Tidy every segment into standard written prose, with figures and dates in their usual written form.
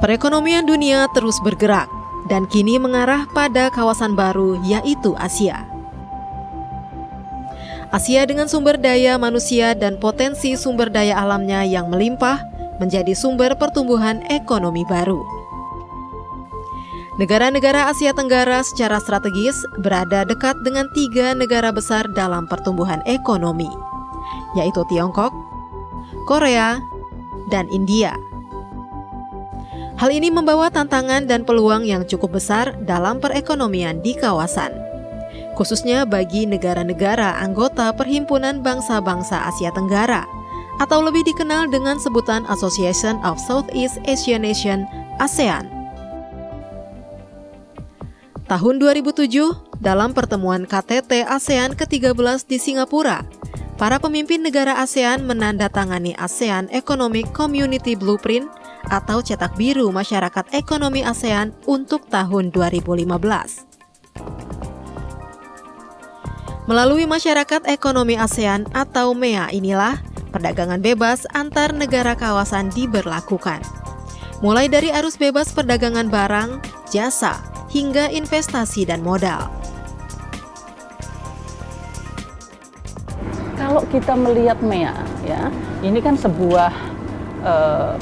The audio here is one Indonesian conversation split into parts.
Perekonomian dunia terus bergerak dan kini mengarah pada kawasan baru, yaitu Asia. Asia dengan sumber daya manusia dan potensi sumber daya alamnya yang melimpah menjadi sumber pertumbuhan ekonomi baru. Negara-negara Asia Tenggara secara strategis berada dekat dengan 3 negara besar dalam pertumbuhan ekonomi, yaitu Tiongkok, Korea, dan India. Hal ini membawa tantangan dan peluang yang cukup besar dalam perekonomian di kawasan, khususnya bagi negara-negara anggota Perhimpunan Bangsa-Bangsa Asia Tenggara, atau lebih dikenal dengan sebutan Association of Southeast Asian Nations (ASEAN). Tahun 2007, dalam pertemuan KTT ASEAN ke-13 di Singapura, para pemimpin negara ASEAN menandatangani ASEAN Economic Community Blueprint atau cetak biru masyarakat ekonomi ASEAN untuk tahun 2015. Melalui masyarakat ekonomi ASEAN atau MEA inilah perdagangan bebas antar negara kawasan diberlakukan. Mulai dari arus bebas perdagangan barang, jasa, hingga investasi dan modal. Kalau kita melihat MEA, ya, ini kan sebuah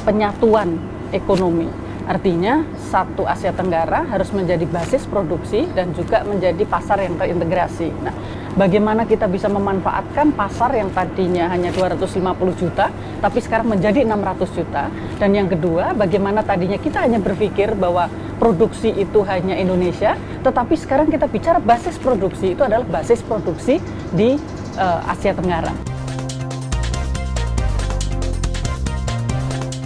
penyatuan ekonomi. Artinya satu Asia Tenggara harus menjadi basis produksi dan juga menjadi pasar yang terintegrasi. Nah, bagaimana kita bisa memanfaatkan pasar yang tadinya hanya 250 juta, tapi sekarang menjadi 600 juta. Dan yang kedua, bagaimana tadinya kita hanya berpikir bahwa produksi itu hanya Indonesia, tetapi sekarang kita bicara basis produksi itu adalah basis produksi di Asia Tenggara.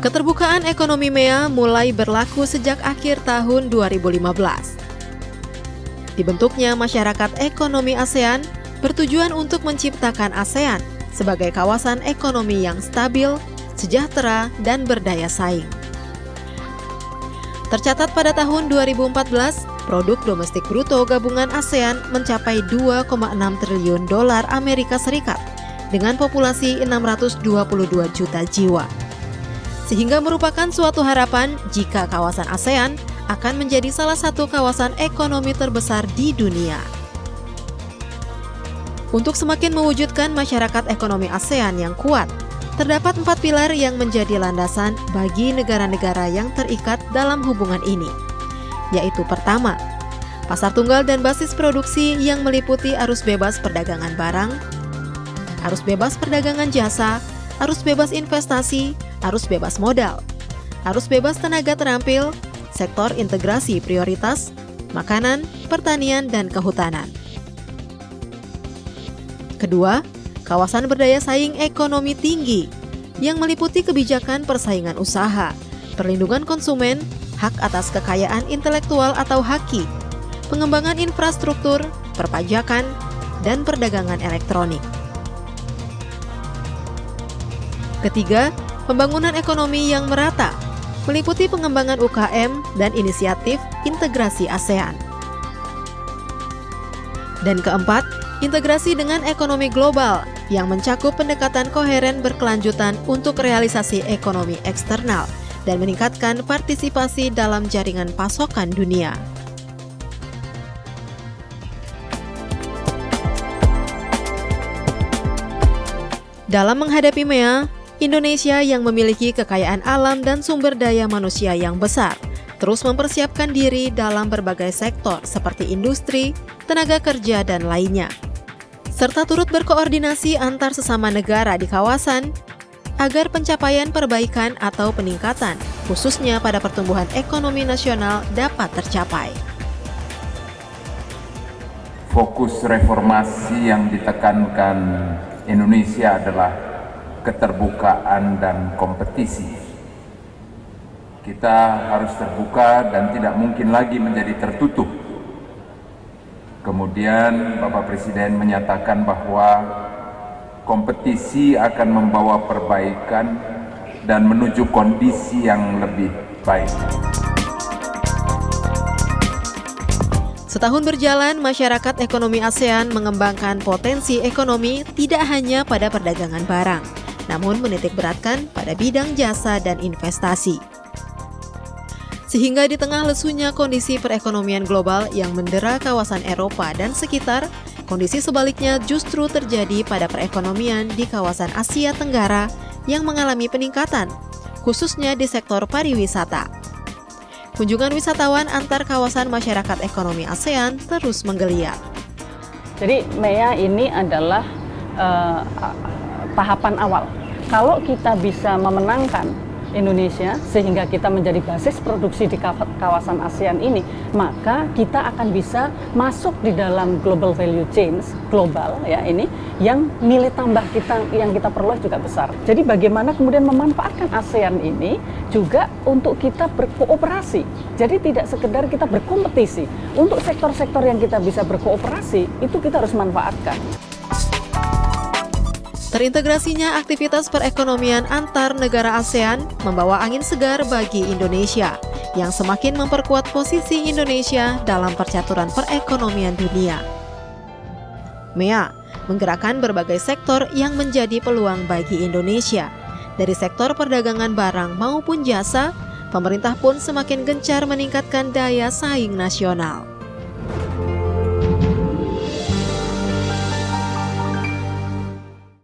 Keterbukaan ekonomi MEA mulai berlaku sejak akhir tahun 2015. Dibentuknya masyarakat ekonomi ASEAN bertujuan untuk menciptakan ASEAN sebagai kawasan ekonomi yang stabil, sejahtera, dan berdaya saing. Tercatat pada tahun 2014, produk domestik bruto gabungan ASEAN mencapai 2,6 triliun dolar Amerika Serikat dengan populasi 622 juta jiwa. Sehingga merupakan suatu harapan jika kawasan ASEAN akan menjadi salah satu kawasan ekonomi terbesar di dunia. Untuk semakin mewujudkan masyarakat ekonomi ASEAN yang kuat, terdapat 4 pilar yang menjadi landasan bagi negara-negara yang terikat dalam hubungan ini, yaitu pertama, pasar tunggal dan basis produksi yang meliputi arus bebas perdagangan barang, arus bebas perdagangan jasa, arus bebas investasi, arus bebas modal, arus bebas tenaga terampil, sektor integrasi prioritas, makanan, pertanian, dan kehutanan. Kedua, kawasan berdaya saing ekonomi tinggi yang meliputi kebijakan persaingan usaha, perlindungan konsumen, hak atas kekayaan intelektual atau HAKI, pengembangan infrastruktur, perpajakan, dan perdagangan elektronik. Ketiga, pembangunan ekonomi yang merata, meliputi pengembangan UKM dan inisiatif integrasi ASEAN. Dan keempat, integrasi dengan ekonomi global yang mencakup pendekatan koheren berkelanjutan untuk realisasi ekonomi eksternal dan meningkatkan partisipasi dalam jaringan pasokan dunia. Dalam menghadapi MEA, Indonesia yang memiliki kekayaan alam dan sumber daya manusia yang besar, terus mempersiapkan diri dalam berbagai sektor seperti industri, tenaga kerja, dan lainnya. Serta turut berkoordinasi antar sesama negara di kawasan agar pencapaian perbaikan atau peningkatan, khususnya pada pertumbuhan ekonomi nasional, dapat tercapai. Fokus reformasi yang ditekankan Indonesia adalah keterbukaan dan kompetisi. Kita harus terbuka dan tidak mungkin lagi menjadi tertutup. Kemudian Bapak Presiden menyatakan bahwa kompetisi akan membawa perbaikan dan menuju kondisi yang lebih baik. Setahun berjalan, masyarakat ekonomi ASEAN mengembangkan potensi ekonomi tidak hanya pada perdagangan barang, namun menitik beratkan pada bidang jasa dan investasi. Sehingga di tengah lesunya kondisi perekonomian global yang mendera kawasan Eropa dan sekitar, kondisi sebaliknya justru terjadi pada perekonomian di kawasan Asia Tenggara yang mengalami peningkatan, khususnya di sektor pariwisata. Kunjungan wisatawan antar kawasan masyarakat ekonomi ASEAN terus menggeliat. Jadi MEA ini adalah tahapan awal. Kalau kita bisa memenangkan Indonesia sehingga kita menjadi basis produksi di kawasan ASEAN ini, maka kita akan bisa masuk di dalam global value chains global ya ini yang nilai tambah yang kita peroleh juga besar. Jadi bagaimana kemudian memanfaatkan ASEAN ini juga untuk kita berkooperasi. Jadi tidak sekedar kita berkompetisi. Untuk sektor-sektor yang kita bisa berkooperasi itu kita harus manfaatkan. Terintegrasinya aktivitas perekonomian antar negara ASEAN membawa angin segar bagi Indonesia yang semakin memperkuat posisi Indonesia dalam percaturan perekonomian dunia. MEA menggerakkan berbagai sektor yang menjadi peluang bagi Indonesia. Dari sektor perdagangan barang maupun jasa, pemerintah pun semakin gencar meningkatkan daya saing nasional.